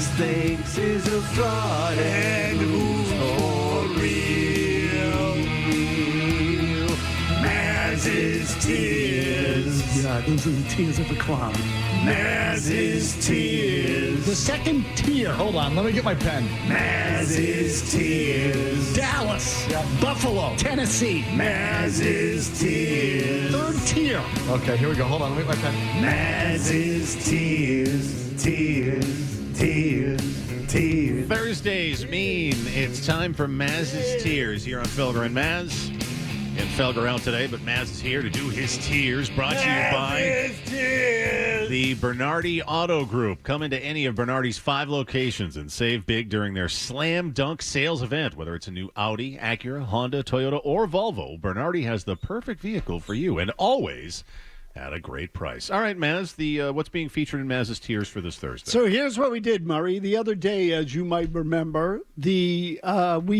Maz thinks is a fraud, and who's for real? Maz's tears. Yeah, those are the tears of a clown. Maz's tears. The second tier. Hold on, let me get my pen. Maz's tears. Dallas. Yeah. Buffalo. Tennessee. Maz's tears. Third tier. Okay, here we go. Hold on, let me get my pen. Maz's tears. Tears. Tears. Tears. Thursdays mean it's time for Mazz's Tears here on Felger and Mazz. And Felger out today, but Mazz is here to do his tears. Brought to you by the Bernardi Auto Group. Come into any of Bernardi's 5 locations and save big during their Slam Dunk sales event. Whether it's a new Audi, Acura, Honda, Toyota, or Volvo, Bernardi has the perfect vehicle for you, and always at a great price. All right, Mazz, what's being featured in Mazz's Tears for this Thursday? So here's what we did, Murray. The other day, as you might remember, we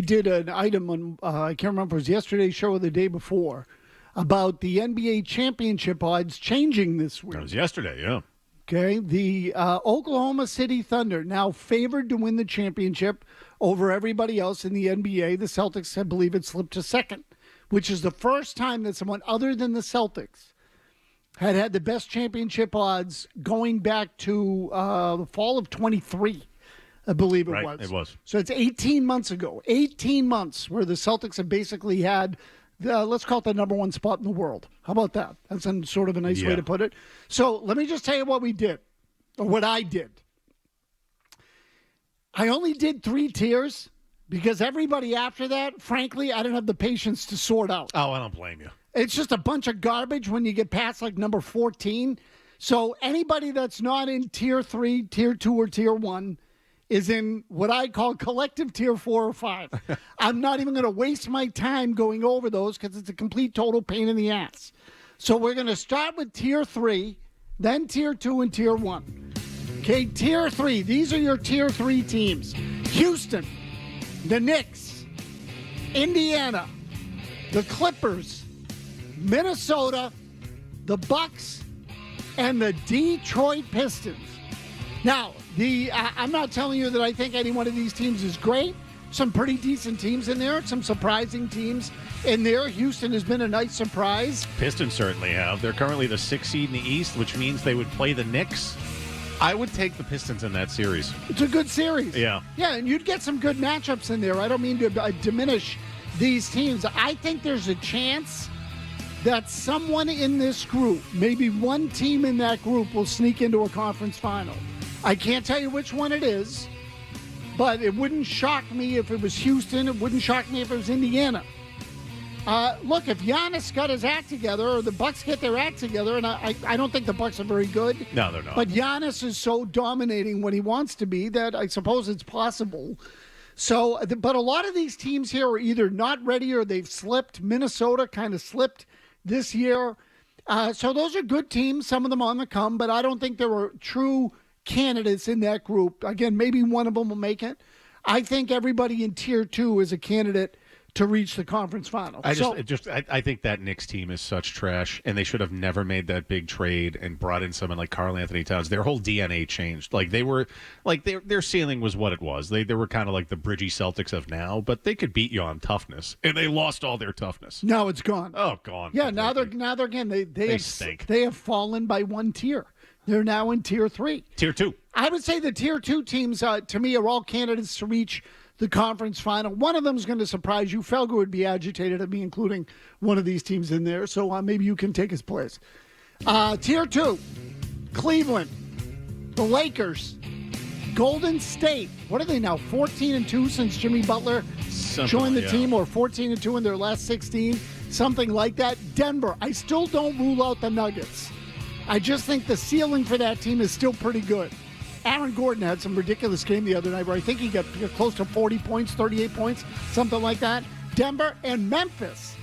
did an item on, I can't remember if it was yesterday's show or the day before, about the NBA championship odds changing this week. That was yesterday, yeah. Okay, the Oklahoma City Thunder now favored to win the championship over everybody else in the NBA. The Celtics, I believe, it slipped to second, which is the first time that someone other than the Celtics had the best championship odds going back to the fall of 23, I believe it was. It was. So it's 18 months ago. 18 months where the Celtics have basically had, let's call it the number one spot in the world. How about that? That's sort of a nice way to put it. So let me just tell you what we did, or what I did. I only did 3 tiers because everybody after that, frankly, I didn't have the patience to sort out. Oh, I don't blame you. It's just a bunch of garbage when you get past like number 14. So anybody that's not in tier 3, tier 2, or tier 1 is in what I call collective tier 4 or 5. I'm not even going to waste my time going over those because it's a complete total pain in the ass. So we're going to start with tier 3, then tier 2, and tier 1. Okay, tier 3. These are your tier 3 teams. Houston, the Knicks, Indiana, the Clippers, Minnesota, the Bucks, and the Detroit Pistons. Now, I'm not telling you that I think any one of these teams is great. Some pretty decent teams in there, some surprising teams in there. Houston has been a nice surprise. Pistons certainly have. They're currently the 6th seed in the East, which means they would play the Knicks. I would take the Pistons in that series. It's a good series. Yeah. Yeah, and you'd get some good matchups in there. I don't mean to diminish these teams. I think there's a chance that someone in this group, maybe one team in that group, will sneak into a conference final. I can't tell you which one it is, but it wouldn't shock me if it was Houston. It wouldn't shock me if it was Indiana. Look, if Giannis got his act together, or the Bucks get their act together, and I don't think the Bucks are very good. No, they're not. But Giannis is so dominating when he wants to be that I suppose it's possible. So, but a lot of these teams here are either not ready or they've slipped. Minnesota kind of slipped this year. So those are good teams, some of them on the come, but I don't think there were true candidates in that group. Again, maybe one of them will make it. I think everybody in tier 2 is a candidate to reach the conference final. I think that Knicks team is such trash, and they should have never made that big trade and brought in someone like Karl Anthony Towns. Their whole DNA changed. Like they were, like their ceiling was what it was. They were kind of like the bridgy Celtics of now, but they could beat you on toughness, and they lost all their toughness. Now it's gone. Oh, gone. Yeah, completely. now they're again they stink. They have fallen by one tier. They're now in tier 3. Tier 2. I would say the tier 2 teams, to me, are all candidates to reach the conference final. One of them is going to surprise you. Felger would be agitated at me including one of these teams in there, so maybe you can take his place. Tier 2, Cleveland, the Lakers, Golden State. What are they now, 14-2 since Jimmy Butler joined the team, or 14-2 in their last 16, something like that. Denver, I still don't rule out the Nuggets. I just think the ceiling for that team is still pretty good. Aaron Gordon had some ridiculous game the other night where I think he got close to 40 points, 38 points, something like that. Denver and Memphis.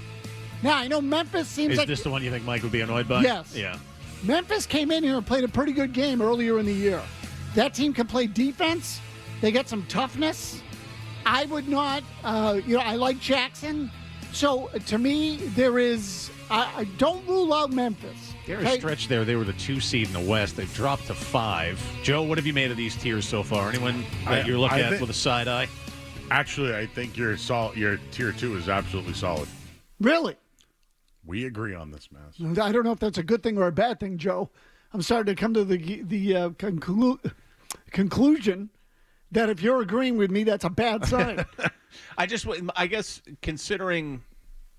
Now, I know Memphis seems like... Is this the one you think Mike would be annoyed by? Yes. Yeah. Memphis came in here and played a pretty good game earlier in the year. That team can play defense. They got some toughness. I would not, I like Jackson. So, to me, there is... I don't rule out Memphis. There a stretch there. They were the 2 seed in the West. They've dropped to 5. Joe, what have you made of these tiers so far? Anyone that you're looking at with a side eye? Actually, I think your tier 2 is absolutely solid. Really? We agree on this, Mazz. I don't know if that's a good thing or a bad thing, Joe. I'm starting to come to the conclusion that if you're agreeing with me, that's a bad sign. I guess considering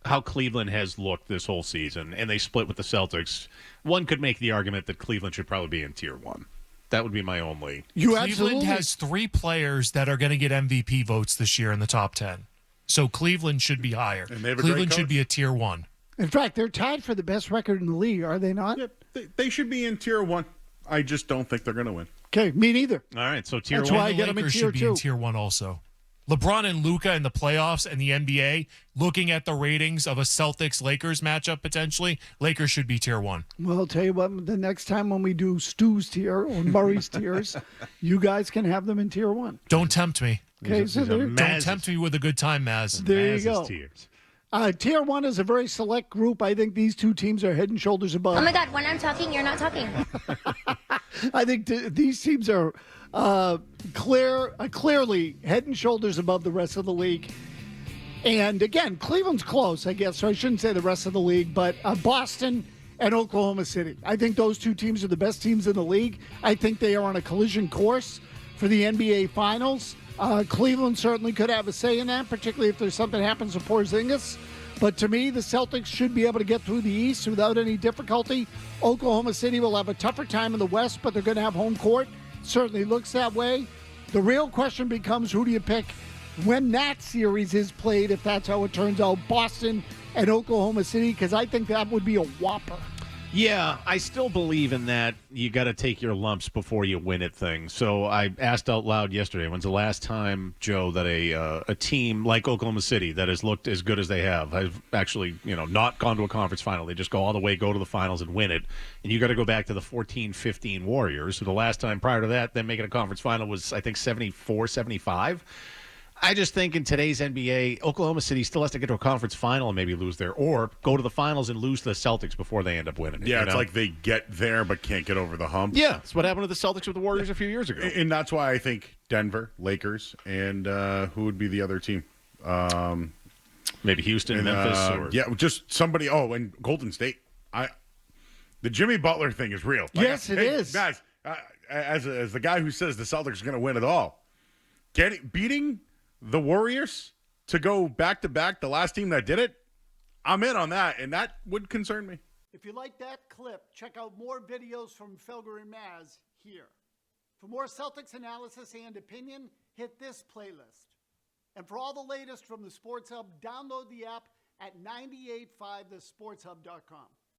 how Cleveland has looked this whole season, and they split with the Celtics, one could make the argument that Cleveland should probably be in tier 1. That would be my only. Cleveland has 3 players that are going to get MVP votes this year in the top 10. So Cleveland should be higher. And they have a Cleveland great should coach. be a tier 1. In fact, they're tied for the best record in the league, are they not? Yeah, they should be in tier 1. I just don't think they're going to win. Okay, me neither. All right, so tier That's 1. why I The get them in Lakers tier should be 2. in tier 1 also. LeBron and Luka in the playoffs and the NBA, looking at the ratings of a Celtics-Lakers matchup potentially, Lakers should be tier 1. Well, I'll tell you what, the next time when we do Stu's tier or Murray's tiers, you guys can have them in tier 1. Don't tempt me. Okay, so there, Don't tempt me with a good time, Maz. there you go. Tiers. Tier 1 is a very select group. I think these 2 teams are head and shoulders above. Oh my God, when I'm talking, you're not talking. I think these teams are clearly head and shoulders above the rest of the league. And again, Cleveland's close, I guess, so I shouldn't say the rest of the league, but Boston and Oklahoma City. I think those 2 teams are the best teams in the league. I think they are on a collision course for the NBA Finals. Cleveland certainly could have a say in that, particularly if there's something happens to Porzingis. But to me, the Celtics should be able to get through the East without any difficulty. Oklahoma City will have a tougher time in the West, but they're going to have home court. Certainly looks that way. The real question becomes, who do you pick when that series is played, if that's how it turns out, Boston and Oklahoma City? Because I think that would be a whopper. Yeah, I still believe in that you got to take your lumps before you win it thing. So I asked out loud yesterday, when's the last time, Joe, that a team like Oklahoma City that has looked as good as they have actually, not gone to a conference final. They just go all the way, go to the finals and win it. And you got to go back to the 14-15 Warriors, who the last time prior to that, them making a conference final was, I think, 74-75. I just think in today's NBA, Oklahoma City still has to get to a conference final and maybe lose there, or go to the finals and lose to the Celtics before they end up winning it. Yeah, it's like they get there but can't get over the hump. Yeah, that's what happened to the Celtics with the Warriors a few years ago. And that's why I think Denver, Lakers, and who would be the other team? Maybe Houston, Memphis. Or... Yeah, just somebody. Oh, and Golden State. The Jimmy Butler thing is real. Yes, it is. Guys, as the guy who says the Celtics are going to win it all, beating the Warriors to go back-to-back, the last team that did it, I'm in on that, and that would concern me. If you like that clip, check out more videos from Felger and Mazz here. For more Celtics analysis and opinion, hit this playlist. And for all the latest from the Sports Hub, download the app at 985thesportshub.com.